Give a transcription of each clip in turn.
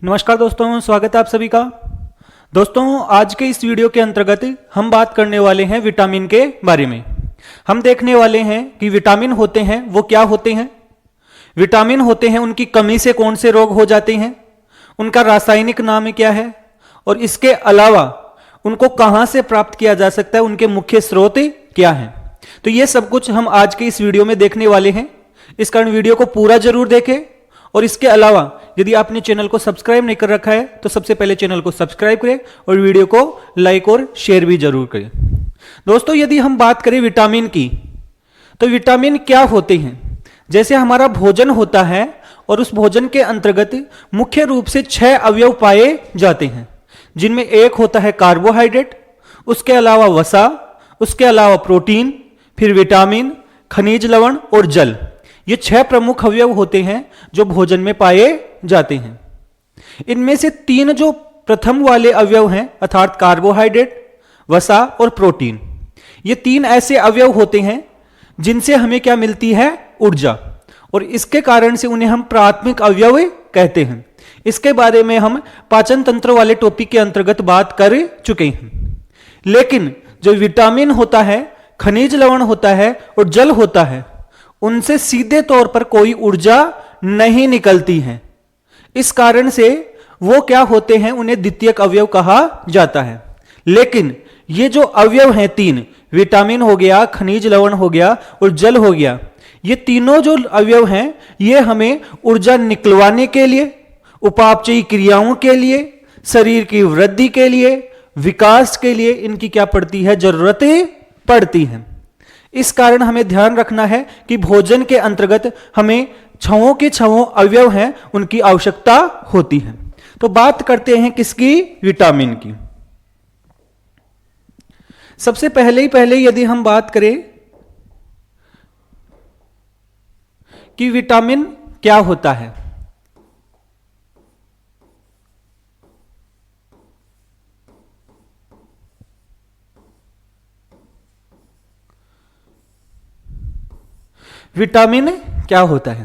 नमस्कार दोस्तों, स्वागत है आप सभी का। दोस्तों, आज के इस वीडियो के अंतर्गत हम बात करने वाले हैं विटामिन के बारे में। हम देखने वाले हैं कि विटामिन होते हैं वो क्या होते हैं, विटामिन होते हैं उनकी कमी से कौन से रोग हो जाते हैं, उनका रासायनिक नाम क्या है और इसके अलावा उनको कहां से प्राप्त किया जा सकता है, उनके मुख्य स्रोत क्या हैं। तो ये सब कुछ हम आज के इस वीडियो में देखने वाले हैं। इस कारण वीडियो को पूरा जरूर देखें और इसके अलावा यदि आपने चैनल को सब्सक्राइब नहीं कर रखा है तो सबसे पहले चैनल को सब्सक्राइब करें और वीडियो को लाइक और शेयर भी जरूर करें। दोस्तों, यदि हम बात करें विटामिन की, तो विटामिन क्या होते हैं। जैसे हमारा भोजन होता है और उस भोजन के अंतर्गत मुख्य रूप से 6 अवयव पाए जाते हैं, जिनमें एक होता है कार्बोहाइड्रेट, उसके अलावा वसा, उसके अलावा प्रोटीन, फिर विटामिन, खनिज लवण और जल। ये 6 प्रमुख अवयव होते हैं जो भोजन में पाए जाते हैं। इनमें से 3 जो प्रथम वाले अवयव हैं अर्थात कार्बोहाइड्रेट, वसा और प्रोटीन, ये 3 ऐसे अवयव होते हैं जिनसे हमें क्या मिलती है, ऊर्जा, और इसके कारण से उन्हें हम प्राथमिक अवयव कहते हैं। इसके बारे में हम पाचन तंत्र वाले टॉपिक के अंतर्गत बात कर चुके हैं। लेकिन जो विटामिन होता है, खनिज लवण होता है और जल होता है, उनसे सीधे तौर पर कोई ऊर्जा नहीं निकलती है। इस कारण से वो क्या होते हैं, उन्हें द्वितीयक अवयव कहा जाता है। लेकिन ये जो अवयव हैं 3, विटामिन हो गया, खनिज लवण हो गया और जल हो गया, ये तीनों जो अवयव हैं ये हमें ऊर्जा निकलवाने के लिए, उपापचयी क्रियाओं के लिए, शरीर की वृद्धि के लिए, विकास के लिए इनकी क्या पड़ती है, जरूरत पड़ती है। इस कारण हमें ध्यान रखना है कि भोजन के अंतर्गत हमें 6 के 6 अवयव हैं उनकी आवश्यकता होती है। तो बात करते हैं किसकी, विटामिन की। सबसे पहले यदि हम बात करें कि विटामिन क्या होता है, विटामिन क्या होता है।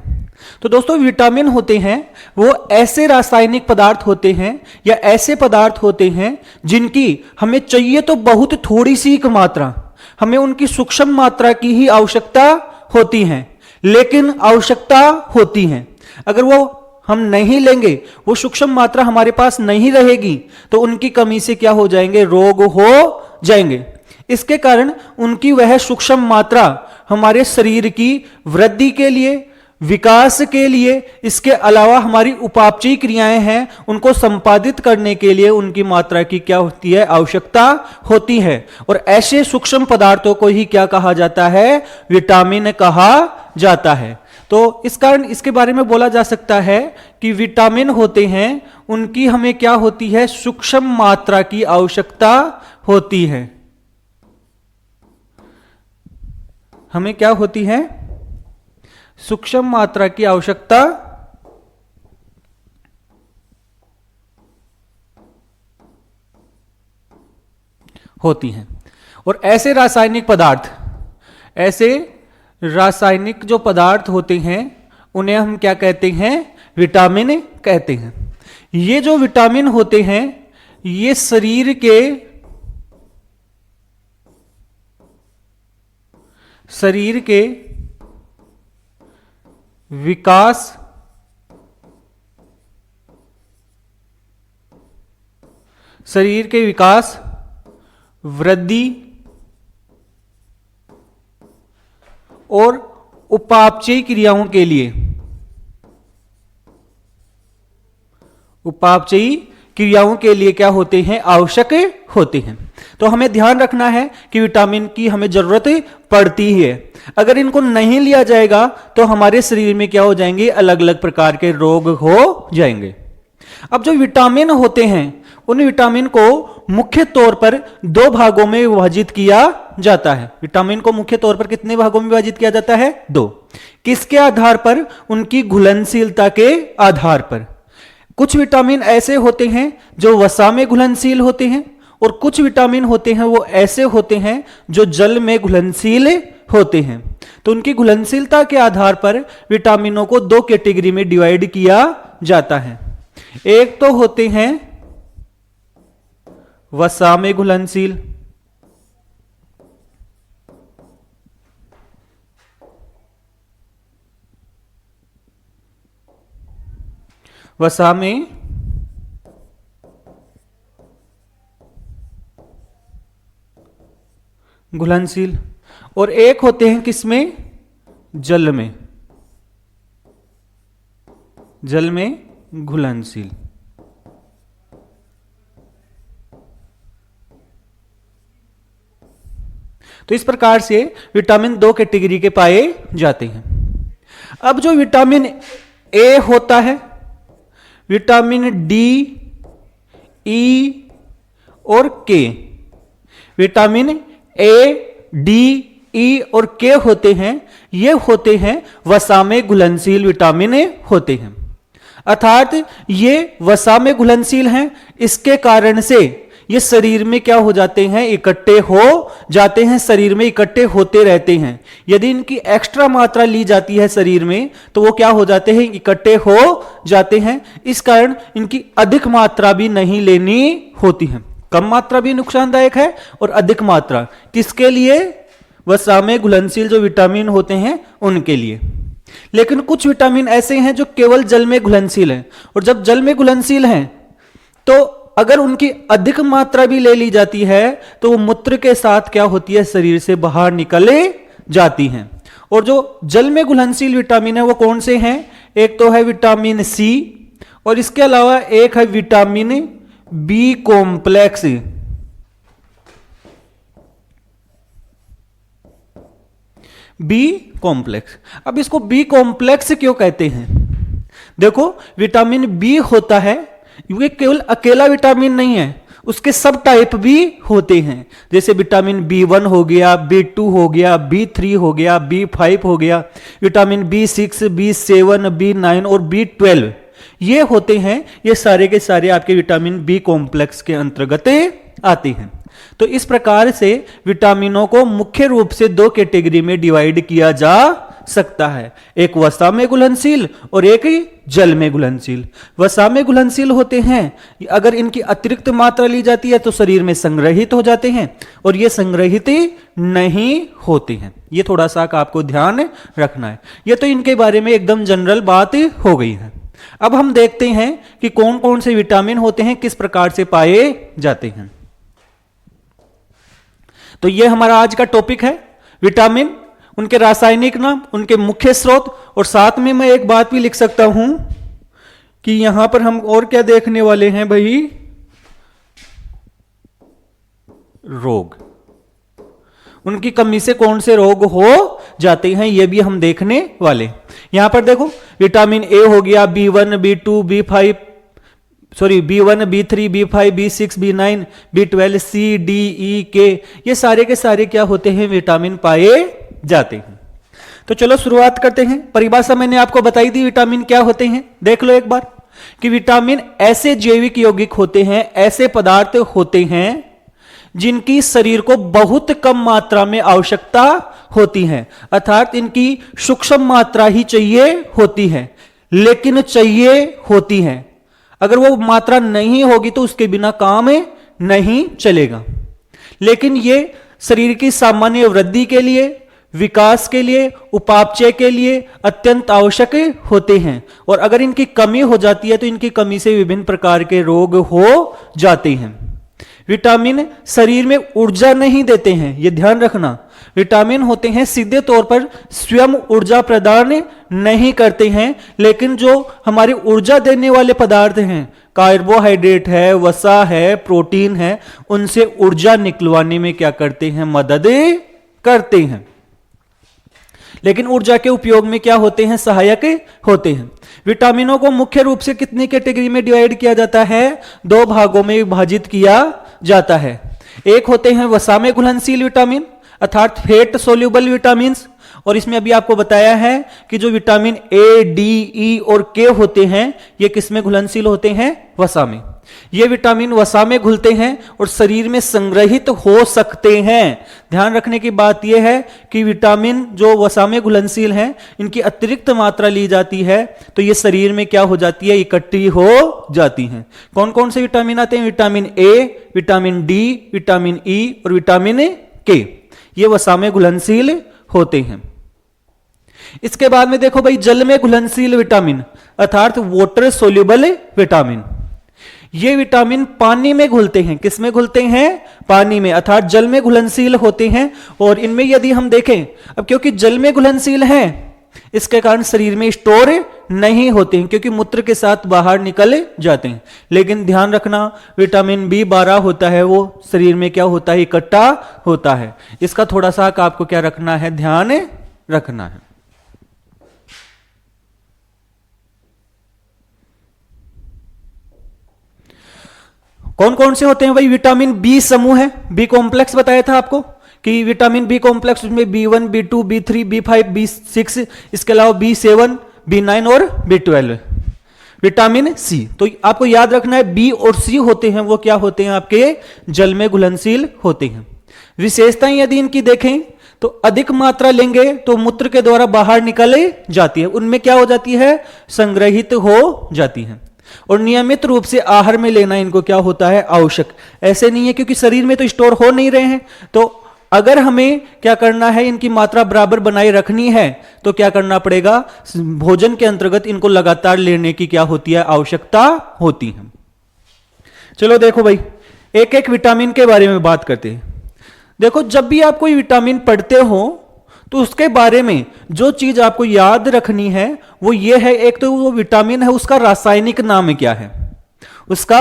तो दोस्तों, विटामिन होते हैं वो ऐसे रासायनिक पदार्थ होते हैं या ऐसे पदार्थ होते हैं जिनकी हमें चाहिए तो बहुत थोड़ी सी मात्रा, हमें उनकी सूक्ष्म मात्रा की ही आवश्यकता होती है, लेकिन आवश्यकता होती है। अगर वो हम नहीं लेंगे, वो सूक्ष्म मात्रा हमारे पास नहीं रहेगी, तो उनकी कमी से क्या हो जाएंगे, रोग हो जाएंगे। इसके कारण उनकी वह सूक्ष्म मात्रा हमारे शरीर की वृद्धि के लिए, विकास के लिए, इसके अलावा हमारी उपापचयी क्रियाएं हैं उनको संपादित करने के लिए उनकी मात्रा की क्या होती है, आवश्यकता होती है। और ऐसे सूक्ष्म पदार्थों को ही क्या कहा जाता है, विटामिन कहा जाता है। तो इस कारण इसके बारे में बोला जा सकता है कि विटामिन होते हैं उनकी हमें क्या होती है, सूक्ष्म मात्रा की आवश्यकता होती है। हमें क्या होती है, सूक्ष्म मात्रा की आवश्यकता होती है। और ऐसे रासायनिक जो पदार्थ होते हैं उन्हें हम क्या कहते हैं, विटामिन कहते हैं। ये जो विटामिन होते हैं ये शरीर के विकास, वृद्धि और उपापचयी क्रियाओं के लिए, क्या होते हैं, आवश्यक होते हैं। तो हमें ध्यान रखना है कि विटामिन की हमें जरूरत पड़ती है। अगर इनको नहीं लिया जाएगा तो हमारे शरीर में क्या हो जाएंगे, अलग अलग प्रकार के रोग हो जाएंगे। अब जो विटामिन होते हैं उन विटामिन को मुख्य तौर पर 2 भागों में विभाजित किया जाता है। विटामिन को मुख्य तौर पर कितने भागों में विभाजित किया जाता है, 2। किसके आधार पर, उनकी घुलनशीलता के आधार पर। कुछ विटामिन ऐसे होते हैं जो वसा में घुलनशील होते हैं और कुछ विटामिन होते हैं वो ऐसे होते हैं जो जल में घुलनशील होते हैं। तो उनकी घुलनशीलता के आधार पर विटामिनों को 2 कैटेगरी में डिवाइड किया जाता है। एक तो होते हैं वसा में घुलनशील, वसा में घुलनशील, और एक होते हैं किसमें, जल में, जल में घुलनशील। तो इस प्रकार से विटामिन दो कैटेगरी के पाए जाते हैं। अब जो विटामिन ए होता है, विटामिन डी, ई और के, विटामिन ए, डी, ई और के होते हैं, ये होते हैं वसा में घुलनशील विटामिन होते हैं। अर्थात ये वसा में घुलनशील हैं, इसके कारण से ये शरीर में क्या हो जाते हैं, इकट्ठे हो जाते हैं, शरीर में इकट्ठे होते रहते हैं। यदि इनकी एक्स्ट्रा मात्रा ली जाती है शरीर में तो वो क्या हो जाते हैं, इकट्ठे हो जाते हैं। इस कारण इनकी अधिक मात्रा भी नहीं लेनी होती है। कम मात्रा भी नुकसानदायक है और अधिक मात्रा किसके लिए, वसा में घुलनशील जो विटामिन होते हैं उनके लिए। लेकिन कुछ विटामिन ऐसे हैं जो केवल जल में घुलनशील हैं, और जब जल में घुलनशील हैं तो अगर उनकी अधिक मात्रा भी ले ली जाती है तो वो मूत्र के साथ क्या होती है, शरीर से बाहर निकले जाती हैं। और जो जल में घुलनशील विटामिन है वो कौन से हैं, एक तो है विटामिन सी, और इसके अलावा एक है vitamin B complex. B complex, अब इसको बी कॉम्प्लेक्स क्यों कहते हैं, देखो विटामिन बी होता है, ये केवल अकेला विटामिन नहीं है, उसके सब टाइप भी होते हैं। जैसे विटामिन बी1 हो गया, बी2 हो गया, बी3 हो गया, बी5 हो गया, विटामिन बी6, बी7, बी9 और बी12, ये होते हैं, ये सारे के सारे आपके विटामिन बी कॉम्प्लेक्स के अंतर्गत आते हैं। तो इस प्रकार से विटामिनों को मुख्य रूप से दो कैटेगरी में डिवाइड किया जा सकता है, एक वसा में घुलनशील और एक जल में घुलनशील। वसा में घुलनशील होते हैं, अगर इनकी अतिरिक्त मात्रा ली जाती है तो शरीर में संग्रहित हो जाते हैं, और ये संग्रहित नहीं होते हैं। ये थोड़ा सा आपको ध्यान रखना है। ये तो इनके बारे में एकदम जनरल बात हो गई है। अब हम देखते हैं कि कौन कौन से विटामिन होते हैं, किस प्रकार से पाए जाते हैं। तो ये हमारा आज का टॉपिक है विटामिन, उनके रासायनिक नाम, उनके मुख्य स्रोत, और साथ में मैं एक बात भी लिख सकता हूं कि यहां पर हम और क्या देखने वाले हैं भाई, रोग, उनकी कमी से कौन से रोग हो जाते हैं ये भी हम देखने वाले। यहां पर देखो विटामिन ए हो गया, B1, बी2, B5, sorry B1, B3, B5, B6, बी9, B12, सी, डी, ई, के, ये सारे के सारे क्या होते हैं, विटामिन पाए जाते हैं। तो चलो शुरुआत करते हैं। परिभाषा मैंने आपको बताई थी विटामिन क्या होते हैं, देख लो एक बार कि विटामिन ऐसे जैविक यौगिक होते हैं, ऐसे पदार्थ होते हैं जिनकी शरीर को बहुत कम मात्रा में आवश्यकता होती है, अर्थात इनकी सूक्ष्म मात्रा ही चाहिए होती है, लेकिन चाहिए होती है। अगर वो मात्रा नहीं होगी तो उसके बिना काम नहीं चलेगा। लेकिन ये शरीर की सामान्य वृद्धि के लिए, विकास के लिए, उपापचय के लिए अत्यंत आवश्यक होते हैं, और अगर इनकी कमी हो जाती है तो इनकी कमी से विभिन्न प्रकार के रोग हो जाते हैं। विटामिन शरीर में ऊर्जा नहीं देते हैं, यह ध्यान रखना। विटामिन होते हैं सीधे तौर पर स्वयं ऊर्जा प्रदान नहीं करते हैं, लेकिन जो हमारी ऊर्जा देने वाले पदार्थ हैं, कार्बोहाइड्रेट है, वसा है, प्रोटीन है, उनसे ऊर्जा निकलवाने में क्या करते हैं, मदद करते हैं। लेकिन ऊर्जा के उपयोग में क्या होते हैं, सहायक होते हैं। विटामिनों को मुख्य रूप से कितनी कैटेगरी में डिवाइड किया जाता है, दो भागों में विभाजित किया जाता है। एक होते हैं वसा में घुलनशील विटामिन अर्थात फैट सोल्यूबल विटामिन, और इसमें अभी आपको बताया है कि जो विटामिन ए, डी, ई और के होते हैं ये किसमें घुलनशील होते हैं? वसा में। ये विटामिन वसा में घुलते हैं और शरीर में संग्रहित हो सकते हैं। ध्यान रखने की बात यह है कि विटामिन जो वसा में घुलनशील हैं, इनकी अतिरिक्त मात्रा ली जाती है तो ये शरीर में क्या हो जाती है? इकट्ठी हो जाती हैं। कौन कौन से विटामिन आते हैं? Vitamin A, vitamin D, vitamin E और विटामिन के। ये वसा में घुलनशील होते हैं। इसके बाद में देखो भाई, जल में घुलनशील विटामिन अर्थात वाटर सोल्यूबल विटामिन। ये विटामिन पानी में घुलते हैं। किस में घुलते हैं? पानी में, अर्थात जल में घुलनशील होते हैं। और इनमें यदि हम देखें, अब क्योंकि जल में घुलनशील हैं इसके कारण शरीर में स्टोर नहीं होते हैं, क्योंकि मूत्र के साथ बाहर निकल जाते हैं। लेकिन ध्यान रखना, विटामिन B12 होता है वो शरीर में क्या होता है? इकट्ठा होता है। इसका थोड़ा सा आपको क्या रखना है? ध्यान रखना है। कौन कौन से होते हैं भाई? विटामिन बी समूह है। बी कॉम्प्लेक्स बताया था आपको कि विटामिन बी कॉम्प्लेक्स उसमें B1, B2, B3, B5, B6, इसके अलावा B7, B9 और B12। विटामिन सी, तो आपको याद रखना है बी और सी होते हैं वो क्या होते हैं? आपके जल में घुलनशील होते हैं। विशेषताएं यदि इनकी देखें तो अधिक मात्रा लेंगे तो मूत्र के द्वारा बाहर निकल जाती है, उनमें क्या हो जाती है? संग्रहित हो जाती है। और नियमित रूप से आहार में लेना इनको क्या होता है? आवश्यक। ऐसे नहीं है क्योंकि शरीर में तो स्टोर हो नहीं रहे हैं, तो अगर हमें क्या करना है? इनकी मात्रा बराबर बनाए रखनी है तो क्या करना पड़ेगा? भोजन के अंतर्गत इनको लगातार लेने की क्या होती है? आवश्यकता होती है। चलो देखो भाई, एक एक विटामिन के बारे में बात करते हैं। देखो, जब भी आप कोई विटामिन पढ़ते हो तो उसके बारे में जो चीज आपको याद रखनी है वो ये है, एक तो वो विटामिन है उसका रासायनिक नाम क्या है? उसका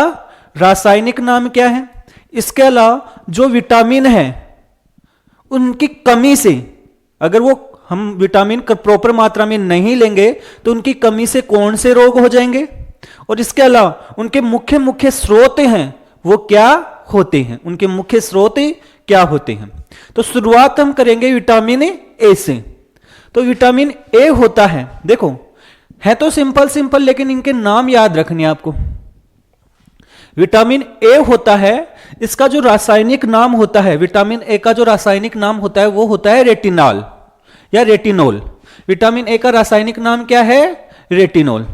रासायनिक नाम क्या है? इसके अलावा जो विटामिन है उनकी कमी से, अगर वो हम विटामिन प्रॉपर मात्रा में नहीं लेंगे तो उनकी कमी से कौन से रोग हो जाएंगे, और इसके अलावा उनके मुख्य मुख्य स्रोत हैं वो क्या होते हैं? उनके मुख्य स्रोत क्या होते हैं? तो शुरुआत हम करेंगे विटामिन ए से। तो विटामिन ए होता है, देखो है तो सिंपल सिंपल लेकिन इनके नाम याद रखने आपको। विटामिन ए होता है, इसका जो रासायनिक नाम होता है, विटामिन ए का जो रासायनिक नाम होता है वो होता है रेटिनॉल या रेटिनोल। विटामिन ए का रासायनिक नाम क्या है? रेटिनोल।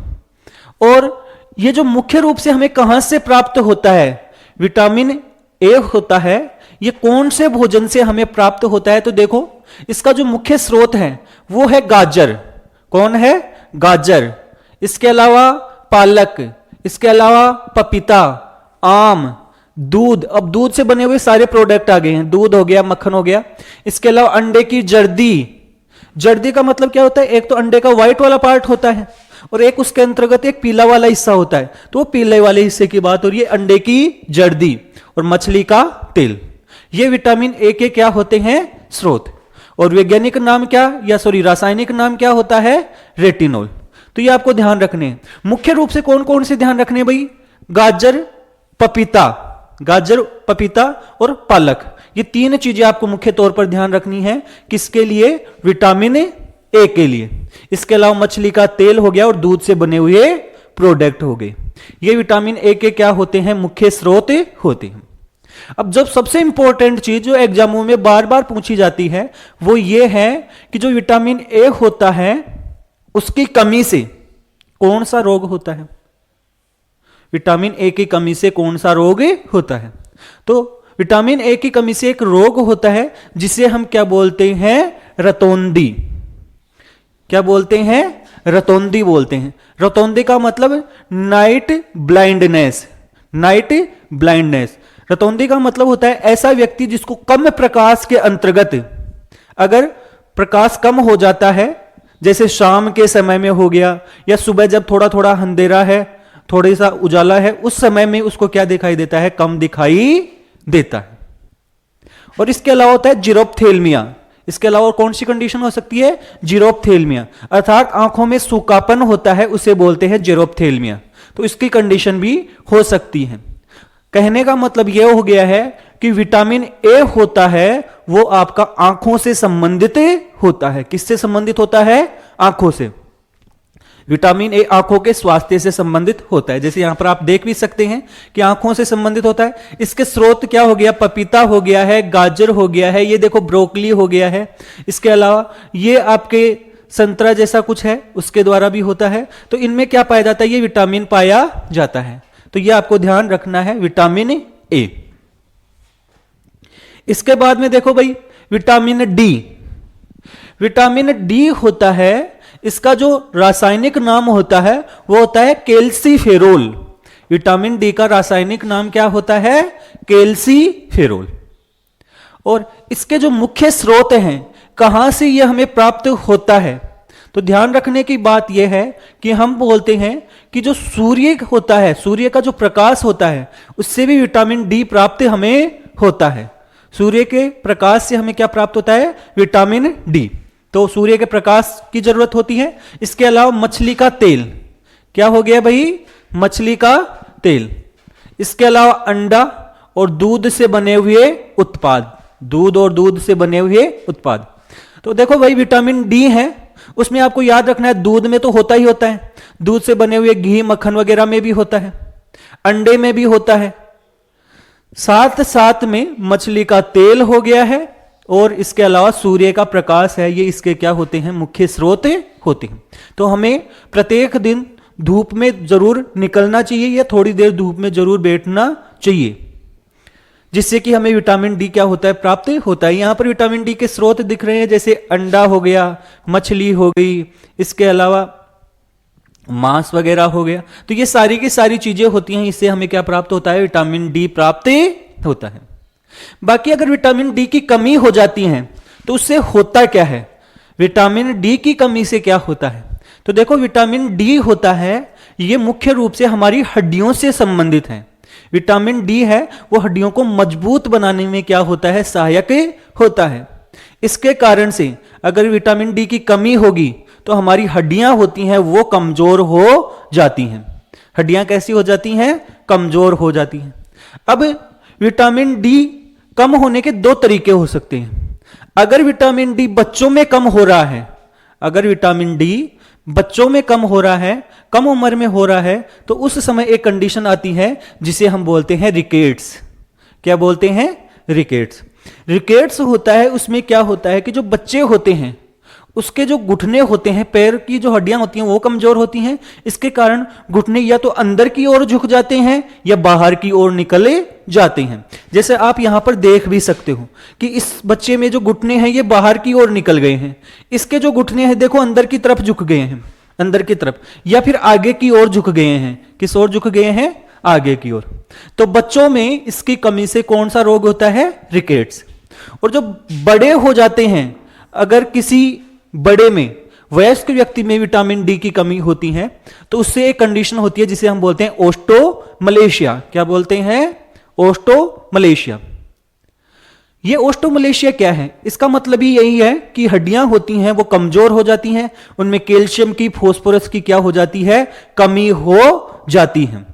और ये जो मुख्य रूप से हमें कहां से प्राप्त होता है? विटामिन ए होता है, ये कौन से भोजन से हमें प्राप्त होता है? तो देखो, इसका जो मुख्य स्रोत है वो है गाजर। कौन है? गाजर। इसके अलावा पालक, इसके अलावा पपीता, आम, दूध। अब दूध से बने हुए सारे प्रोडक्ट आ गए हैं, दूध हो गया, मक्खन हो गया। इसके अलावा अंडे की जर्दी। जर्दी का मतलब क्या होता है? एक तो अंडे का व्हाइट वाला पार्ट होता है और एक उसके अंतर्गत एक पीला वाला हिस्सा होता है, तो वो पीले वाले हिस्से की बात हो रही है, अंडे की जर्दी और मछली का तेल। ये विटामिन ए के क्या होते हैं? स्रोत। और वैज्ञानिक नाम क्या, या सॉरी रासायनिक नाम क्या होता है? रेटिनोल। तो ये आपको ध्यान रखने हैं। मुख्य रूप से कौन कौन से ध्यान रखने भाई? गाजर, पपीता, गाजर, पपीता और पालक, ये तीन चीजें आपको मुख्य तौर पर ध्यान रखनी है। किसके लिए? विटामिन ए के लिए। इसके अलावा मछली का तेल हो गया और दूध से बने हुए प्रोडक्ट हो गए। ये विटामिन ए के क्या होते हैं? मुख्य स्रोत होते हैं। अब जब सबसे इंपॉर्टेंट चीज जो एग्जामों में बार बार पूछी जाती है वो ये है कि जो विटामिन ए होता है उसकी कमी से कौन सा रोग होता है? विटामिन ए की कमी से कौन सा रोग होता है? तो विटामिन ए की कमी से एक रोग होता है जिसे हम क्या बोलते हैं? रतौंधी। क्या बोलते हैं? रतौंधी बोलते हैं। रतौंधी का मतलब नाइट ब्लाइंडनेस। नाइट ब्लाइंडनेस, रतौंधी का मतलब होता है ऐसा व्यक्ति जिसको कम प्रकाश के अंतर्गत, अगर प्रकाश कम हो जाता है, जैसे शाम के समय में हो गया या सुबह जब थोड़ा थोड़ा अंधेरा है, थोड़ा सा उजाला है, उस समय में उसको क्या दिखाई देता है? कम दिखाई देता है। और इसके अलावा होता है जीरोप्थेल्मिया। इसके अलावा कौन सी कंडीशन हो सकती है? जीरोप्थेल्मिया, अर्थात आंखों में सूखापन होता है, उसे बोलते हैं जीरोप्थेल्मिया। तो इसकी कंडीशन भी हो सकती है। कहने का मतलब यह हो गया है कि विटामिन ए होता है वो आपका आंखों से संबंधित होता है। किससे संबंधित होता है? आंखों से। विटामिन ए आंखों के स्वास्थ्य से संबंधित होता है। जैसे यहां पर आप देख भी सकते हैं कि आंखों से संबंधित होता है। इसके स्रोत क्या हो गया? पपीता हो गया है, गाजर हो गया है, ये देखो ब्रोकली हो गया है। इसके अलावा ये आपके संतरा जैसा कुछ है, उसके द्वारा भी होता है। तो इनमें क्या पाया जाता है? ये विटामिन पाया जाता है। तो ये आपको ध्यान रखना है, विटामिन ए। इसके बाद में देखो भाई, विटामिन डी। विटामिन डी होता है, इसका जो रासायनिक नाम होता है वो होता है कैल्सीफेरोल। विटामिन डी का रासायनिक नाम क्या होता है? कैल्सीफेरोल। और इसके जो मुख्य स्रोत हैं, कहां से यह हमें प्राप्त होता है? तो ध्यान रखने की बात यह है कि हम बोलते हैं कि जो सूर्य होता है, सूर्य का जो प्रकाश होता है, उससे भी विटामिन डी प्राप्त हमें होता है। सूर्य के प्रकाश से हमें क्या प्राप्त होता है? Vitamin D. तो सूर्य के प्रकाश की जरूरत होती है। इसके अलावा मछली का तेल, क्या हो गया भाई? मछली का तेल। इसके अलावा अंडा और दूध से बने हुए उत्पाद, दूध और दूध से बने हुए उत्पाद। तो देखो भाई, विटामिन डी है, उसमें आपको याद रखना है दूध में तो होता ही होता है, दूध से बने हुए घी मक्खन वगैरह में भी होता है, अंडे में भी होता है, साथ साथ में मछली का तेल हो गया है, और इसके अलावा सूर्य का प्रकाश है, ये इसके क्या होते हैं? मुख्य स्रोत होते हैं। तो हमें प्रत्येक दिन धूप में जरूर निकलना चाहिए या थोड़ी देर धूप में जरूर बैठना चाहिए, जिससे कि हमें विटामिन डी क्या होता है? प्राप्त होता है। यहां पर विटामिन डी के स्रोत दिख रहे हैं, जैसे अंडा हो गया, मछली हो गई, इसके अलावा मांस वगैरह हो गया। तो ये सारी की सारी चीजें होती हैं, इससे हमें क्या प्राप्त होता है? विटामिन डी प्राप्त होता है। बाकी अगर विटामिन डी की कमी हो जाती है तो उससे होता क्या है? विटामिन डी की कमी से क्या होता है? तो देखो, विटामिन डी होता है, ये मुख्य रूप से हमारी हड्डियों से संबंधित है। विटामिन डी है वो हड्डियों को मजबूत बनाने में क्या होता है? सहायक होता है। इसके कारण से अगर विटामिन डी की कमी होगी तो हमारी हड्डियां होती हैं वो कमजोर हो जाती हैं। हड्डियां कैसी हो जाती हैं? कमजोर हो जाती हैं। अब विटामिन डी कम होने के दो तरीके हो सकते हैं। अगर विटामिन डी बच्चों में कम हो रहा है, अगर विटामिन डी बच्चों में कम हो रहा है, कम उम्र में हो रहा है, तो उस समय एक कंडीशन आती है जिसे हम बोलते हैं रिकेट्स। क्या बोलते हैं? रिकेट्स। रिकेट्स होता है, उसमें क्या होता है कि जो बच्चे होते हैं उसके जो घुटने होते हैं, पैर की जो हड्डियां होती हैं वो कमजोर होती हैं। इसके कारण घुटने या तो अंदर की ओर झुक जाते हैं या बाहर की ओर निकले जाते हैं। जैसे आप यहां पर देख भी सकते हो कि इस बच्चे में जो घुटने हैं ये बाहर की ओर निकल गए हैं, इसके जो घुटने हैं देखो अंदर की तरफ झुक गए हैं, अंदर की तरफ, या फिर आगे की ओर झुक गए हैं। किस ओर झुक गए हैं? आगे की ओर। तो बच्चों में इसकी कमी से कौन सा रोग होता है? रिकेट्स। और जो बड़े हो जाते हैं, अगर किसी बड़े में, वयस्क व्यक्ति में विटामिन डी की कमी होती है तो उससे एक कंडीशन होती है जिसे हम बोलते हैं ओस्टोमलेशिया। क्या बोलते हैं? ओस्टोमलेशिया। ये ओस्टोमलेशिया क्या है? इसका मतलब ही यही है कि हड्डियां होती हैं वो कमजोर हो जाती हैं, उनमें कैल्शियम की, फास्फोरस की क्या हो जाती है? कमी हो जाती है।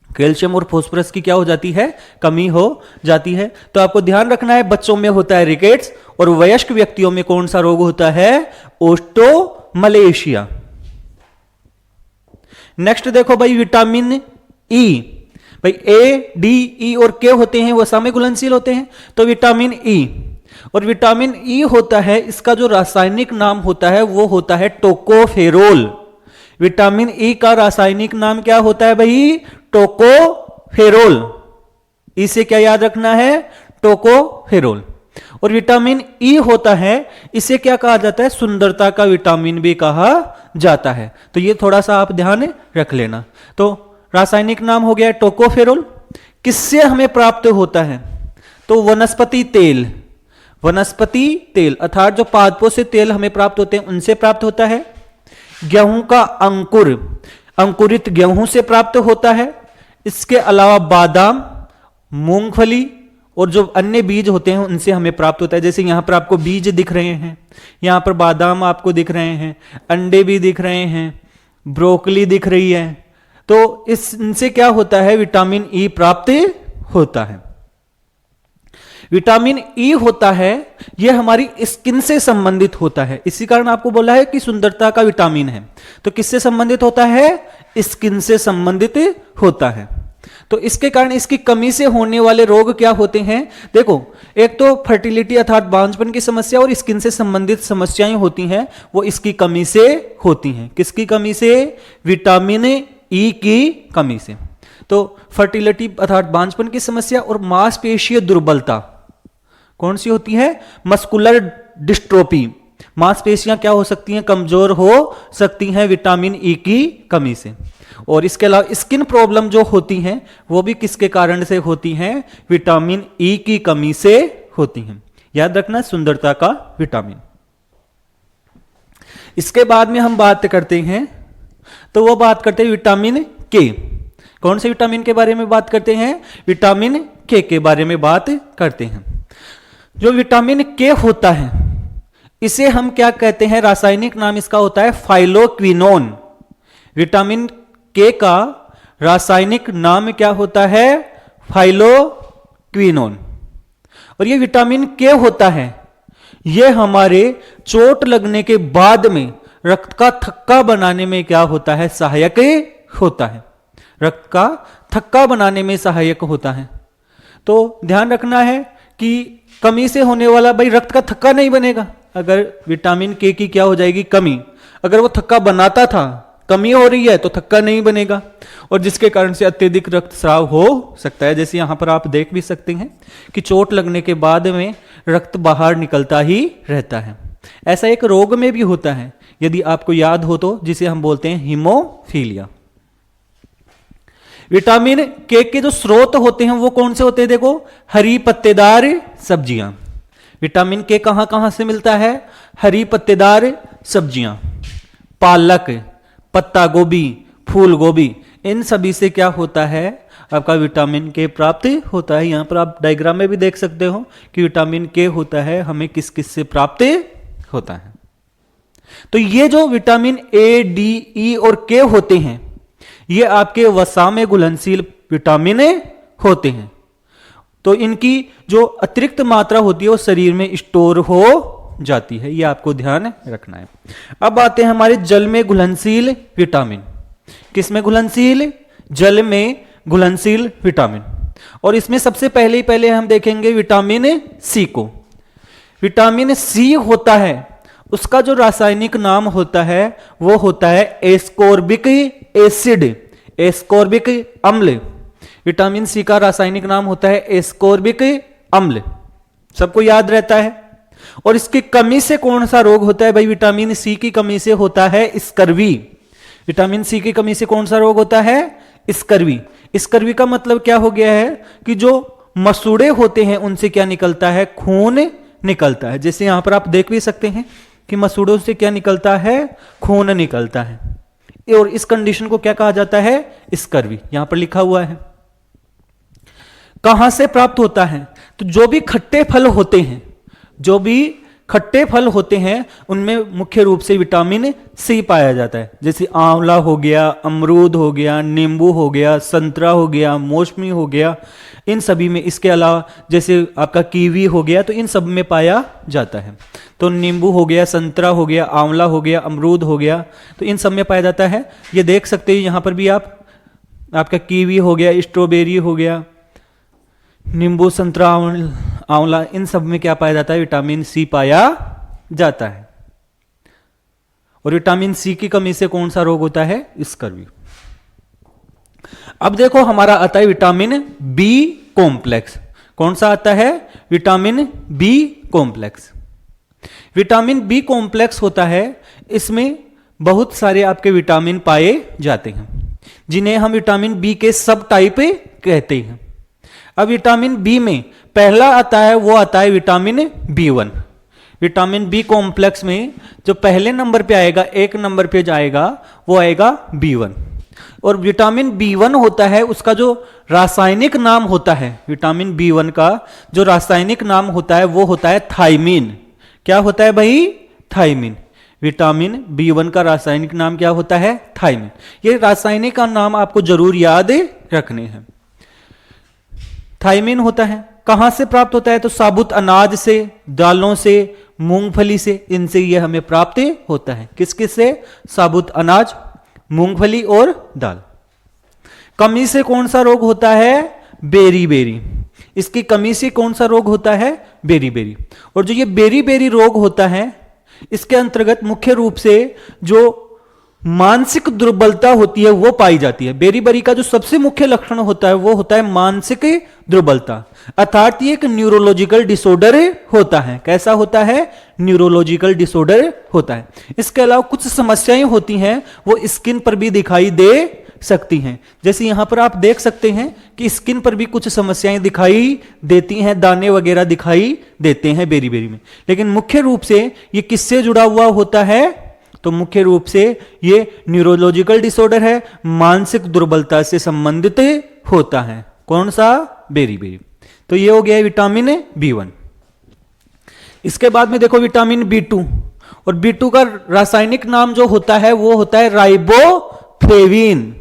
कैल्शियम और फास्फोरस की क्या हो जाती है? कमी हो जाती है। तो आपको ध्यान रखना है, बच्चों में होता है रिकेट्स और वयस्क व्यक्तियों में कौन सा रोग होता है? ओस्टोमलेशिया। नेक्स्ट देखो भाई, विटामिन ई। भाई ए, डी, ई और के होते हैं वो समय घुलनशील होते हैं। तो विटामिन ई, और विटामिन ई होता है, इसका जो रासायनिक नाम होता है वो होता है टोकोफेरोल। विटामिन ई का रासायनिक नाम क्या होता है भाई? टोकोफेरोल। इसे क्या याद रखना है? टोकोफेरोल। और विटामिन ई होता है, इसे क्या कहा जाता है? सुंदरता का विटामिन भी कहा जाता है। तो ये थोड़ा सा आप ध्यान रख लेना। तो रासायनिक नाम हो गया टोकोफेरोल। किससे हमें प्राप्त होता है? तो वनस्पति तेल, वनस्पति तेल अर्थात जो पादपों से तेल हमें प्राप्त होते हैं उनसे प्राप्त होता है। गेहूं का अंकुर, अंकुरित गेहूं से प्राप्त होता है। इसके अलावा बादाम, मूंगफली और जो अन्य बीज होते हैं उनसे हमें प्राप्त होता है। जैसे यहां पर आपको बीज दिख रहे हैं, यहां पर बादाम आपको दिख रहे हैं, अंडे भी दिख रहे हैं, ब्रोकली दिख रही है। तो इनसे क्या होता है? विटामिन ई प्राप्त होता है। विटामिन ई होता है यह हमारी स्किन से संबंधित होता है, इसी कारण आपको बोला है कि सुंदरता का विटामिन है। तो किससे संबंधित होता है? स्किन से संबंधित होता है। तो इसके कारण इसकी कमी से होने वाले रोग क्या होते हैं? देखो, एक तो फर्टिलिटी अर्थात बांझपन की समस्या और स्किन से संबंधित समस्याएं होती हैं, वो इसकी कमी से होती हैं। किसकी कमी से? विटामिन ई की कमी से। तो फर्टिलिटी अर्थात बांझपन की समस्या और मांसपेशीय दुर्बलता कौन सी होती है? Muscular dystrophy. मांसपेशियां क्या हो सकती हैं? कमजोर हो सकती हैं विटामिन ई की कमी से। और इसके अलावा स्किन प्रॉब्लम जो होती हैं वो भी किसके कारण से होती हैं? विटामिन ई की कमी से होती हैं। याद रखना, सुंदरता का विटामिन। इसके बाद में हम बात करते हैं, तो वो बात करते हैं विटामिन के। कौन से विटामिन के बारे में बात करते हैं? विटामिन के बारे में बात करते हैं। जो विटामिन के होता है इसे हम क्या कहते हैं? रासायनिक नाम इसका होता है फाइलोक्विनोन। विटामिन के का रासायनिक नाम क्या होता है? फाइलोक्विनोन। और ये विटामिन के होता है, यह हमारे चोट लगने के बाद में रक्त का थक्का बनाने में क्या होता है? सहायक होता है। रक्त का थक्का बनाने में सहायक होता है। तो ध्यान रखना है कि कमी से होने वाला भाई रक्त का थक्का नहीं बनेगा। अगर विटामिन के की क्या हो जाएगी? कमी। अगर वो थक्का बनाता था, कमी हो रही है तो थक्का नहीं बनेगा, और जिसके कारण से अत्यधिक रक्तस्राव हो सकता है। जैसे यहां पर आप देख भी सकते हैं कि चोट लगने के बाद में रक्त बाहर निकलता ही रहता है। ऐसा एक रोग में भी होता है, यदि आपको याद हो तो, जिसे हम बोलते हैं हीमोफीलिया। विटामिन के जो स्रोत होते हैं वो कौन से होते हैं? देखो, हरी पत्तेदार सब्जियां। विटामिन के कहां कहां से मिलता है? हरी पत्तेदार सब्जियां, पालक, पत्ता गोभी, फूल गोभी, इन सभी से क्या होता है? आपका विटामिन के प्राप्त होता है। यहां पर आप डायग्राम में भी देख सकते हो कि विटामिन के होता है हमें किस किस से प्राप्त होता है। तो ये जो विटामिन ए, डी, ई और के होते हैं ये आपके वसा में घुलनशील विटामिन होते हैं। तो इनकी जो अतिरिक्त मात्रा होती है वो शरीर में स्टोर हो जाती है, ये आपको ध्यान रखना है। अब आते हैं हमारे जल में घुलनशील विटामिन। किस में घुलनशील? जल में घुलनशील विटामिन। और इसमें सबसे पहले हम देखेंगे विटामिन सी को। विटामिन सी होता है, उसका जो रासायनिक नाम होता है वो होता है एस्कॉर्बिक एसिड, एस्कॉर्बिक अम्ल। विटामिन सी का रासायनिक नाम होता है एस्कॉर्बिक अम्ल, सबको याद रहता है। और इसकी कमी से कौन सा रोग होता है भाई? विटामिन सी की कमी से होता है स्कर्वी। विटामिन सी की कमी से कौन सा रोग होता है? स्कर्वी। स्कर्वी का मतलब क्या हो गया है कि जो मसूड़े होते हैं उनसे क्या निकलता है? खून निकलता है। जैसे यहां पर आप देख भी सकते हैं कि मसूड़ों से क्या निकलता है? खून निकलता है। और इस कंडीशन को क्या कहा जाता है? स्कर्वी। यहां पर लिखा हुआ है। कहां से प्राप्त होता है? तो जो भी खट्टे फल होते हैं, जो भी खट्टे फल होते हैं उनमें मुख्य रूप से विटामिन सी पाया जाता है। जैसे आंवला हो गया, अमरूद हो गया, नींबू हो गया, संतरा हो गया, मौसमी हो गया, इन सभी में। इसके अलावा जैसे आपका कीवी हो गया, तो इन सब में पाया जाता है। तो नींबू हो गया, संतरा हो गया, आंवला हो गया, अमरूद हो गया, तो इन सब में पाया जाता है। ये देख सकते हैं यहां पर भी आप, आपका कीवी हो गया, स्ट्रॉबेरी हो गया, नींबू, संतरा, आंवला, इन सब में क्या पाया जाता है? विटामिन सी पाया जाता है। और विटामिन सी की कमी से कौन सा रोग होता है? स्कर्वी। अब देखो हमारा आता है विटामिन बी कॉम्प्लेक्स। कौन सा आता है? Vitamin B complex. Vitamin B complex होता है, इसमें बहुत सारे आपके विटामिन पाए जाते हैं जिन्हें हम विटामिन बी के सब टाइप कहते हैं। अब विटामिन बी में पहला आता है, वो आता है vitamin B one. Vitamin B complex में जो पहले नंबर पे आएगा, एक नंबर पे जाएगा, वो आएगा बी1। और विटामिन बी1 होता है, उसका जो रासायनिक नाम होता है, विटामिन बी1 का जो रासायनिक नाम होता है वो होता है थायमीन। क्या होता है भाई? थायमीन। विटामिन बी1 का रासायनिक नाम क्या होता है? थायमीन। ये रासायनिक का नाम आपको जरूर याद रखने हैं। थायमीन होता है, कहां से प्राप्त होता है? तो साबुत अनाज से, दालों से, मूंगफली से, इनसे ये हमें प्राप्त होता है। किस किस से? साबुत अनाज, मूंगफली और दाल। कमी से कौन सा रोग होता है? Beriberi. इसकी कमी से कौन सा रोग होता है? Beriberi. और जो ये बेरी बेरी रोग होता है, इसके अंतर्गत मुख्य रूप से जो मानसिक दुर्बलता होती है वो पाई जाती है। बेरी बेरी का जो सबसे मुख्य लक्षण होता है वो होता है मानसिक दुर्बलता, अर्थात ये एक न्यूरोलॉजिकल डिसऑर्डर होता है। कैसा होता है? न्यूरोलॉजिकल डिसऑर्डर होता है। इसके अलावा कुछ समस्याएं होती हैं वो स्किन पर भी दिखाई दे सकती हैं। जैसे यहां पर आप देख सकते हैं कि स्किन पर भी कुछ समस्याएं दिखाई देती हैं, दाने वगैरह दिखाई देते हैं बेरी बेरी में। लेकिन मुख्य रूप से ये किससे जुड़ा हुआ होता है? तो मुख्य रूप से ये न्यूरोलॉजिकल डिसऑर्डर है, मानसिक दुर्बलता से संबंधित होता है। कौन सा? Beriberi. तो ये हो गया है विटामिन B1। इसके बाद में देखो विटामिन B2, और B2 का रासायनिक नाम जो होता है वो होता है राइबोफ्लेविन।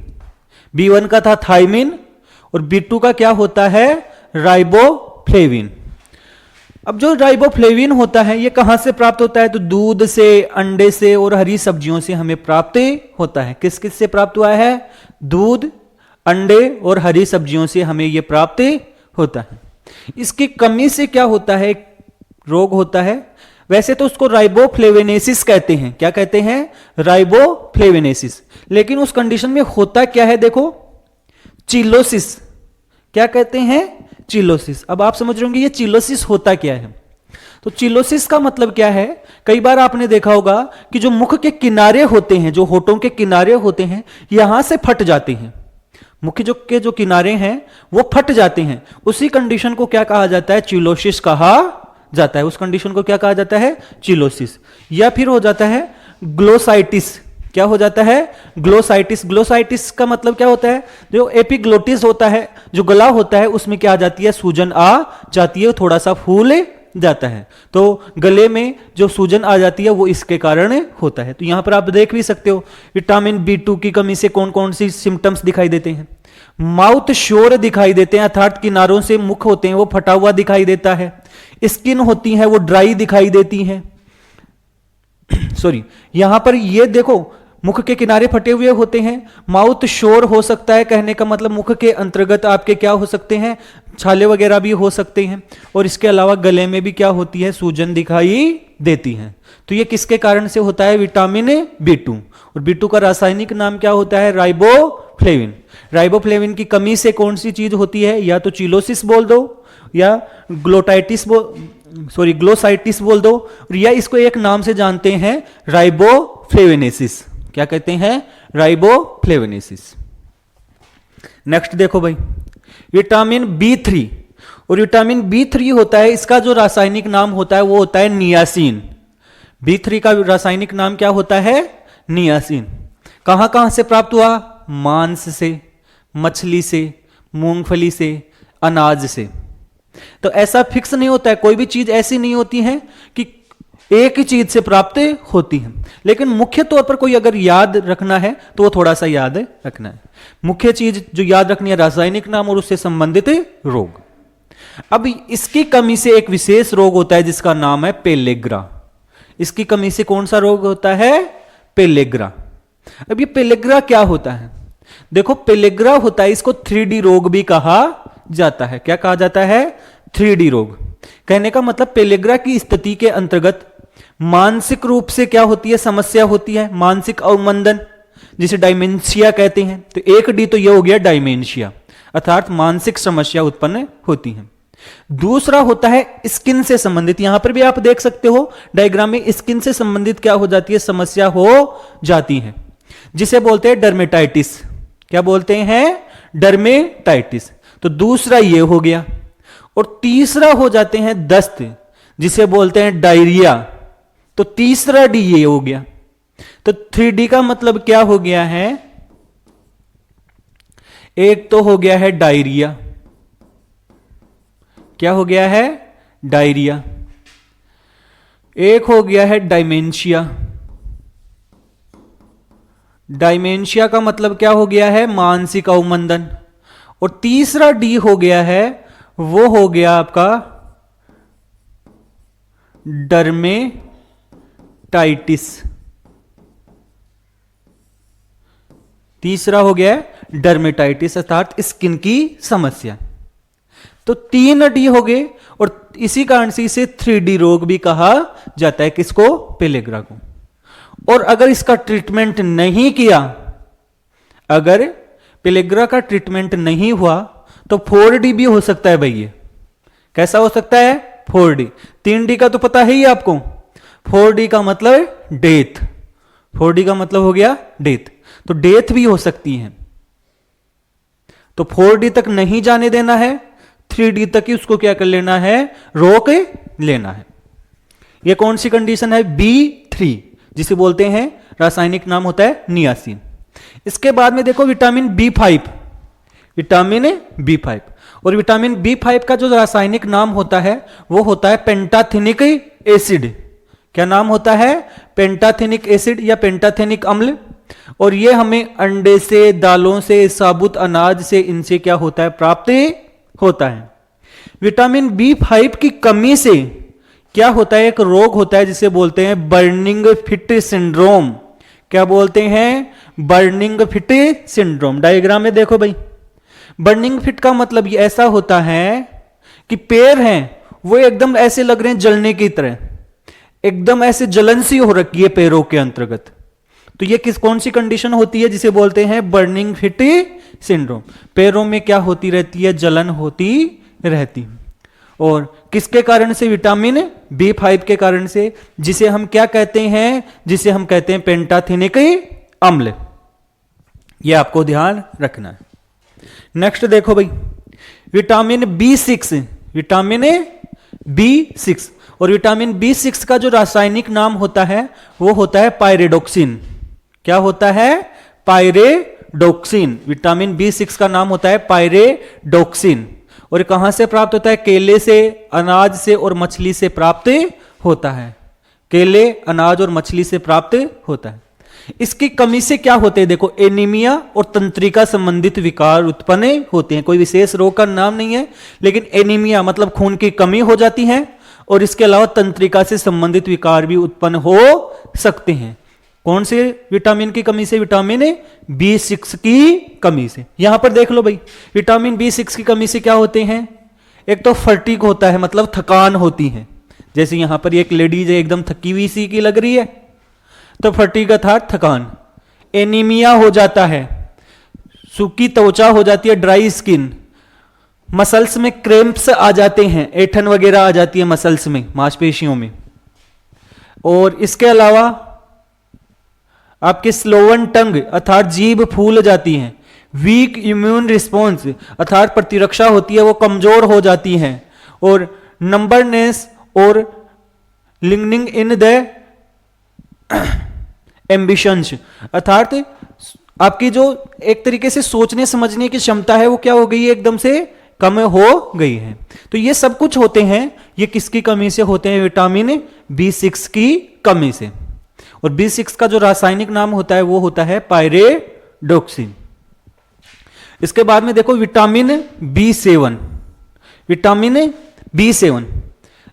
B1 का था थायमिन और B2 का क्या होता है? राइबोफ्लेविन। अब जो राइबोफ्लेविन होता है ये कहां से प्राप्त होता है? तो दूध से, अंडे से और हरी सब्जियों से हमें प्राप्त होता है। किस किस से प्राप्त हुआ है? दूध, अंडे और हरी सब्जियों से हमें यह प्राप्त होता है। इसकी कमी से क्या होता है? रोग होता है। वैसे तो उसको राइबोफ्लेविनेसिस कहते हैं। क्या कहते हैं? राइबोफ्लेविनेसिस। लेकिन उस कंडीशन में होता क्या है? देखो, चिलोसिस। क्या कहते हैं? चिलोसिस। अब आप समझ रहे होंगे ये चिलोसिस होता क्या है। तो चिलोसिस का मतलब क्या है? कई बार आपने देखा होगा कि जो मुख के किनारे होते हैं, जो होठों के किनारे होते हैं, यहां से फट जाते हैं। मुख के जो किनारे हैं वो फट जाते हैं। उसी कंडीशन को क्या कहा जाता है? चिलोसिस कहा जाता है। उस कंडीशन को क्या कहा जाता है? चिलोसिस। या फिर हो जाता है ग्लोसाइटिस। क्या हो जाता है? ग्लोसाइटिस। ग्लोसाइटिस का मतलब क्या होता है? जो एपिग्लोटिस होता है, जो गला होता है, उसमें क्या आ जाती है? सूजन आ जाती है, थोड़ा सा फूल जाता है। तो गले में जो सूजन आ जाती है वो इसके कारण होता है। तो यहां पर आप देख भी सकते हो विटामिन B2 की कमी से कौन कौन सी सिम्टम्स दिखाई देते हैं। माउथ शोर दिखाई देते हैं, अर्थात किनारों से मुख होते हैं वो फटा हुआ दिखाई देता है। स्किन होती है वो ड्राई दिखाई देती है। सॉरी, यहां पर ये देखो मुख के किनारे फटे हुए होते हैं। माउथ शोर हो सकता है, कहने का मतलब मुख के अंतर्गत आपके क्या हो सकते हैं? छाले वगैरह भी हो सकते हैं। और इसके अलावा गले में भी क्या होती है? सूजन दिखाई देती है। तो ये किसके कारण से होता है? Vitamin B2। और B2 का रासायनिक नाम क्या होता है? राइबोफ्लेविन। राइबोफ्लेविन की कमी से कौन सी चीज होती है? या तो चिलोसिस बोल दो, या ग्लोसाइटिस बोल दो, या इसको एक नाम से जानते हैं राइबोफ्लेविनेसिस। क्या कहते हैं? राइबोफ्लेविनेसिस। नेक्स्ट देखो भाई, विटामिन B3। और विटामिन B3 होता है, इसका जो रासायनिक नाम होता है वो होता है नियासिन। B3 का रासायनिक नाम क्या होता है? नियासिन। कहां कहां से प्राप्त हुआ? मांस से, मछली से, मूंगफली से, अनाज से। तो ऐसा फिक्स नहीं होता है, कोई भी चीज ऐसी नहीं होती है कि एक ही चीज से प्राप्त होती है। लेकिन मुख्य तौर पर कोई अगर याद रखना है तो वो थोड़ा सा याद रखना है। मुख्य चीज जो याद रखनी है रासायनिक नाम और उससे संबंधित रोग। अब इसकी कमी से एक विशेष रोग होता है जिसका नाम है पेलेग्रा। इसकी कमी से कौन सा रोग होता है? पेलेग्रा। अब ये पेलेग्रा क्या होता है? देखो, पेलेग्रा होता है, इसको 3D रोग भी कहा जाता है। क्या कहा जाता है? 3D रोग। कहने का मतलब पेलेग्रा की स्थिति के अंतर्गत मानसिक रूप से क्या होती है? समस्या होती है, मानसिक अवमंदन, जिसे डायमेंशिया कहते हैं। तो एक D तो ये हो गया डायमेंशिया, अर्थात मानसिक समस्या उत्पन्न होती है। दूसरा होता है स्किन से संबंधित। यहां पर भी आप देख सकते हो डायग्राम में, स्किन से संबंधित क्या हो जाती है? समस्या हो जाती है, जिसे बोलते हैं डर्मेटाइटिस। क्या बोलते हैं? डर्मेटाइटिस। तो दूसरा ये हो गया। और तीसरा हो जाते हैं दस्त, जिसे बोलते हैं डायरिया। तो तीसरा D ये हो गया। तो 3D का मतलब क्या हो गया है? एक तो हो गया है डायरिया। क्या हो गया है? डायरिया। एक हो गया है डायमेंशिया। डायमेंशिया का मतलब क्या हो गया है? मानसिक अवमंदन। और तीसरा D हो गया है वो हो गया आपका डर्मेटाइटिस। तीसरा हो गया डर्मेटाइटिस अर्थात स्किन की समस्या। तो 3 डी हो गए और इसी कारण से इसे 3D रोग भी कहा जाता है। किसको? पेलेग्रा को। और अगर इसका ट्रीटमेंट नहीं किया, अगर पेलेग्रा का ट्रीटमेंट नहीं हुआ तो 4D भी हो सकता है भाई। ये कैसा हो सकता है? 4D। 3D का तो पता है ही आपको। 4D का मतलब डेथ। 4D का मतलब हो गया डेथ। तो डेथ भी हो सकती है। तो 4D तक नहीं जाने देना है, 3D तक ही उसको क्या कर लेना है? रोक लेना है। यह कौन सी कंडीशन है? B3, जिसे बोलते हैं, रासायनिक नाम होता है नियासिन। इसके बाद में देखो विटामिन B5। विटामिन B5 और विटामिन B5 का जो रासायनिक नाम होता है वो होता है पेंटाथेनिक एसिड। क्या नाम होता है? पेंटाथेनिक एसिड या पेंटाथेनिक अम्ल। और ये हमें अंडे से, दालों से, साबुत अनाज से, इनसे क्या होता है? प्राप्त होता है। विटामिन B5 की कमी से क्या होता है? एक रोग होता है जिसे बोलते हैं बर्निंग फिट सिंड्रोम। क्या बोलते हैं? Burning fit syndrome. डायग्राम में देखो भाई, बर्निंग फिट का मतलब ये ऐसा होता है कि पैर हैं वो एकदम ऐसे लग रहे हैं जलने की तरह, एकदम ऐसे जलन सी हो रखी है पैरों के अंतर्गत। तो ये कौन सी कंडीशन होती है जिसे बोलते हैं बर्निंग फिट सिंड्रोम। पैरों में क्या होती रहती है? जलन होती रहती। और किसके कारण से? विटामिन B5 के कारण से, जिसे हम क्या कहते हैं? जिसे हम कहते हैं पेंटाथेनिक अम्ल। यह आपको ध्यान रखना है। नेक्स्ट देखो भाई, विटामिन B6। विटामिन B6 और विटामिन B6 का जो रासायनिक नाम होता है वो होता है पायरिडोक्सिन। क्या होता है? पायरिडोक्सिन। विटामिन B6 का नाम होता है पायरिडोक्सिन। और कहां से प्राप्त होता है? केले से, अनाज से और मछली से प्राप्त होता है। केले, अनाज और मछली से प्राप्त होता है। इसकी कमी से क्या होते हैं? देखो, एनीमिया और तंत्रिका संबंधित विकार उत्पन्न होते हैं। कोई विशेष रोग का नाम नहीं है, लेकिन एनीमिया मतलब खून की कमी हो जाती है और इसके अलावा तंत्रिका से संबंधित विकार भी उत्पन्न हो सकते हैं। कौन से विटामिन की कमी से? विटामिन B6 की कमी से। यहां पर देख लो भाई, विटामिन B6 की कमी से क्या होते हैं? एक तो फटीग होता है, मतलब थकान होती है। जैसे यहां पर एक लेडीज एकदम थकी हुई सी की लग रही है, तो फटीग अर्थात थकान। एनीमिया हो जाता है, सूखी त्वचा हो जाती है, ड्राई स्किन। मसल्स में क्रैम्प्स आ जाते हैं, ऐंठन वगैरह आ जाती है मसल्स में, मांसपेशियों में। और इसके अलावा आपके स्लोवन टंग अर्थात जीभ फूल जाती है। वीक इम्यून रिस्पॉन्स अर्थात प्रतिरक्षा होती है वो कमजोर हो जाती है। और नंबरनेस और लिंगनिंग इन द एम्बिशंस अर्थात आपकी जो एक तरीके से सोचने समझने की क्षमता है वो क्या हो गई है? एकदम से कम हो गई है। तो ये सब कुछ होते हैं, ये किसकी कमी से होते हैं? विटामिन B6 की कमी से। और B6 का जो रासायनिक नाम होता है वो होता है पायरिडोक्सिन। इसके बाद में देखो विटामिन B7। विटामिन B7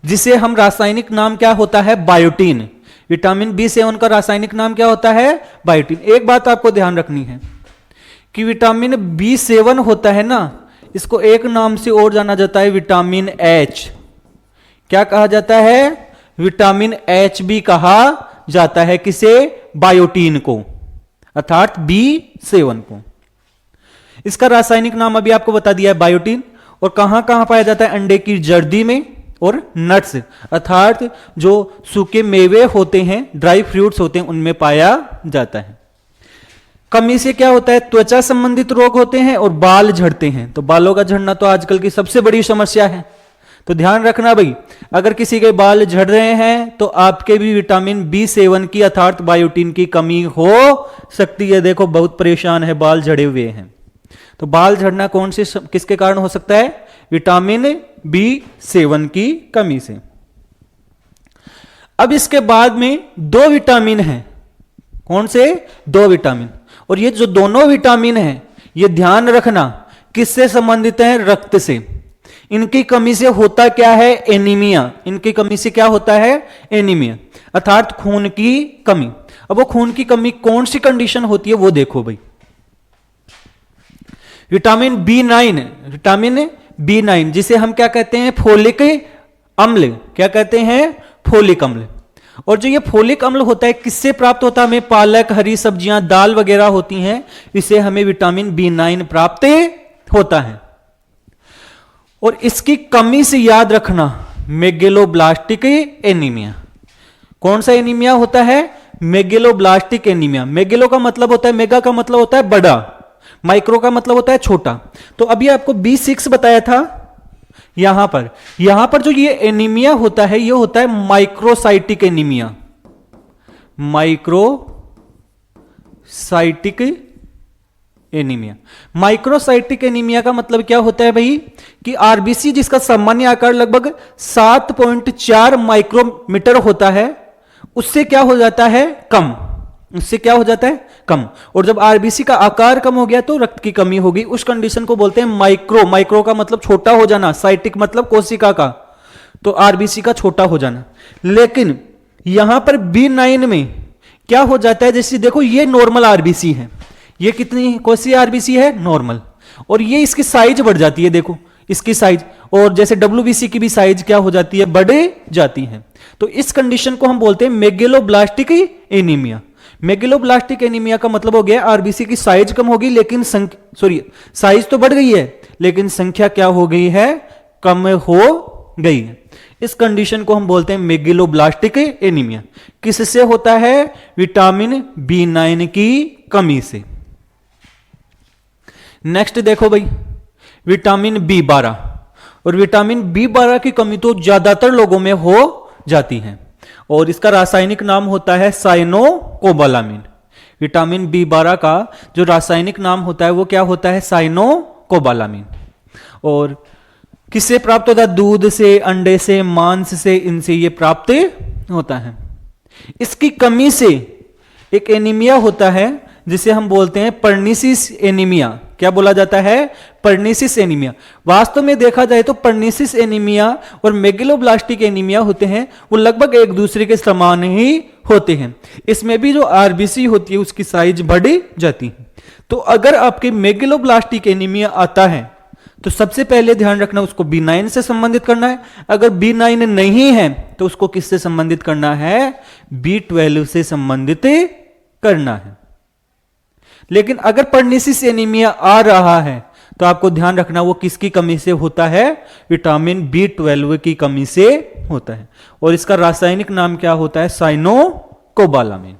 जिसे हम रासायनिक नाम क्या होता है? बायोटीन। विटामिन B7 का रासायनिक नाम क्या होता है? बायोटीन। एक बात आपको ध्यान रखनी है कि विटामिन B7 होता है ना, इसको एक नाम से और जाना जाता है विटामिन H। क्या कहा जाता है? विटामिन H भी कहा जाता है। किसे? बायोटीन को, अर्थात B7 को। इसका रासायनिक नाम अभी आपको बता दिया है, बायोटीन। और कहां कहां पाया जाता है? अंडे की जर्दी में और नट्स अर्थात जो सूखे मेवे होते हैं, ड्राई फ्रूट्स होते हैं, उनमें पाया जाता है। कमी से क्या होता है? त्वचा संबंधित रोग होते हैं और बाल झड़ते हैं। तो बालों का झड़ना तो आजकल की सबसे बड़ी समस्या है। तो ध्यान रखना भाई, अगर किसी के बाल झड़ रहे हैं तो आपके भी विटामिन B7 की अर्थात बायोटीन की कमी हो सकती है। देखो बहुत परेशान है, बाल झड़े हुए हैं। तो बाल झड़ना कौन से किसके कारण हो सकता है? विटामिन B7 की कमी से। अब इसके बाद में 2 विटामिन हैं। कौन से? 2 विटामिन। और ये जो दोनों विटामिन हैं ये ध्यान रखना किससे संबंधित है? रक्त से। इनकी कमी से होता क्या है? एनीमिया। इनकी कमी से क्या होता है? एनीमिया, अर्थात खून की कमी। अब वो खून की कमी कौन सी कंडीशन होती है वो देखो भाई। विटामिन बी9 जिसे हम क्या कहते हैं? फोलिक अम्ल। क्या कहते हैं? फोलिक अम्ल। और जो ये फोलिक अम्ल होता है किससे प्राप्त होता है? हमें पालक, हरी सब्जियां, दाल वगैरह होती हैं, इससे हमें विटामिन बी9 प्राप्त होता है। और इसकी कमी से याद रखना, मेगेलोब्लास्टिक एनीमिया। कौन सा एनीमिया होता है? Megaloblastic anaemia. मेगेलो का मतलब होता है, मेगा का मतलब होता है बड़ा, माइक्रो का मतलब होता है छोटा। तो अभी आपको B6 बताया था। यहां पर जो ये एनीमिया होता है, ये होता है माइक्रोसाइटिक एनीमिया। माइक्रोसाइटिक एनीमिया का मतलब क्या होता है भाई? कि आरबीसी जिसका सामान्य आकार लगभग 7.4 माइक्रोमीटर होता है, उससे क्या हो जाता है? कम। उससे क्या हो जाता है? कम। और जब आरबीसी का आकार कम हो गया तो रक्त की कमी होगी। उस कंडीशन को बोलते हैं माइक्रो का मतलब छोटा हो जाना, साइटिक मतलब कोशिका का, तो आरबीसी का छोटा हो जाना। लेकिन यहां पर B9 में क्या हो जाता है? जैसे देखो ये नॉर्मल आरबीसी है, ये कितनी कौन सी आरबीसी है? नॉर्मल। और ये इसकी साइज बढ़ जाती है, देखो इसकी साइज, और जैसे डब्ल्यूबीसी की भी साइज क्या हो जाती है? बढ़ जाती है। तो इस कंडीशन को हम बोलते हैं मेगेलोब्लास्टिक एनीमिया। मेगेलोब्लास्टिक एनीमिया का मतलब हो गया आरबीसी की साइज कम होगी, लेकिन साइज तो बढ़ गई है, लेकिन संख्या क्या हो गई है? कम हो गई है। इस कंडीशन को हम बोलते हैं मेगेलोब्लास्टिक एनीमिया। किससे होता है? विटामिन B9 की कमी से। नेक्स्ट देखो भाई, विटामिन B12। और विटामिन B12 की कमी तो ज्यादातर लोगों में हो जाती है, और इसका रासायनिक नाम होता है साइनोकोबालामिन। विटामिन B12 का जो रासायनिक नाम होता है वो क्या होता है? साइनोकोबालामिन। और किससे प्राप्त होता है? दूध से, अंडे से, मांस से, इनसे ये प्राप्त होता है। इसकी कमी से एक एनीमिया होता है जिसे हम बोलते हैं पर्निसिस एनीमिया। क्या बोला जाता है? पर्निसिस एनीमिया। वास्तव में देखा जाए तो पर्निसिस एनीमिया और मेगेलोब्लास्टिक एनीमिया होते हैं, वो लगभग एक दूसरे के समान ही होते हैं। इसमें भी जो आरबीसी होती है उसकी साइज बढ़ जाती है। तो अगर आपके मेगेलोब्लास्टिक एनीमिया आता है तो सबसे पहले ध्यान रखना उसको B9 से संबंधित करना है। अगर B9 नहीं है तो उसको किससे संबंधित करना है? B12 से संबंधित करना है। लेकिन अगर पर्निसिस एनीमिया आ रहा है तो आपको ध्यान रखना वो किसकी कमी से होता है? विटामिन B12 की कमी से होता है। और इसका रासायनिक नाम क्या होता है? साइनोकोबालामिन।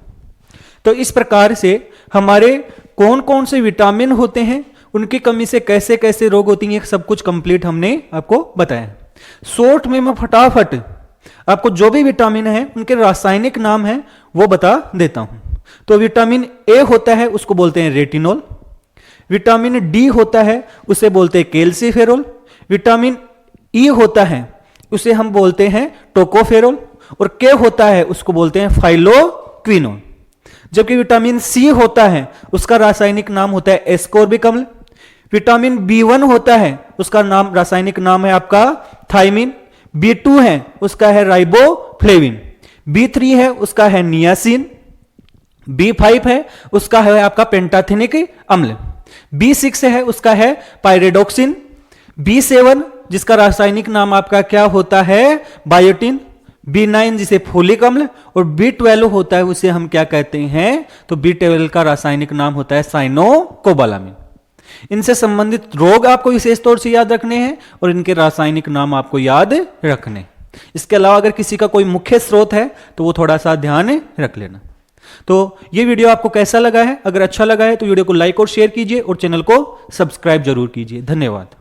तो इस प्रकार से हमारे कौन कौन से विटामिन होते हैं, उनकी कमी से कैसे कैसे रोग होती हैं, सब कुछ कंप्लीट हमने आपको बताया। शॉर्ट में मैं फटाफट आपको जो भी विटामिन है उनके रासायनिक नाम है वो बता देता हूं। तो विटामिन ए होता है उसको बोलते हैं रेटिनॉल। विटामिन डी होता है उसे बोलते हैं कैल्सीफेरॉल। विटामिन ई होता है उसे हम बोलते हैं टोकोफेरॉल। और के होता है उसको बोलते हैं फाइलोक्विनोन। जबकि विटामिन सी होता है उसका रासायनिक नाम होता है एस्कॉर्बिक अम्ल। विटामिन B1 होता है उसका नाम रासायनिक नाम है आपका थायमिन। B2 है उसका है राइबोफ्लेविन। B3 है उसका है नियासिन। B5 है उसका है आपका पेंटाथेनिक अम्ल। B6 है उसका है पायरिडोक्सिन। B7 जिसका रासायनिक नाम आपका क्या होता है? बायोटिन। B9 जिसे फोलिक अम्ल। और B12 होता है उसे हम क्या कहते हैं? तो B12 का रासायनिक नाम होता है साइनोकोबालामिन। इनसे संबंधित रोग आपको विशेष तौर से याद रखने हैं और इनके रासायनिक नाम आपको याद रखने। इसके अलावा अगर किसी का कोई मुख्य स्रोत है तो वो थोड़ा सा ध्यान रख लेना। तो ये वीडियो आपको कैसा लगा है? अगर अच्छा लगा है तो वीडियो को लाइक और शेयर कीजिए और चैनल को सब्सक्राइब जरूर कीजिए। धन्यवाद।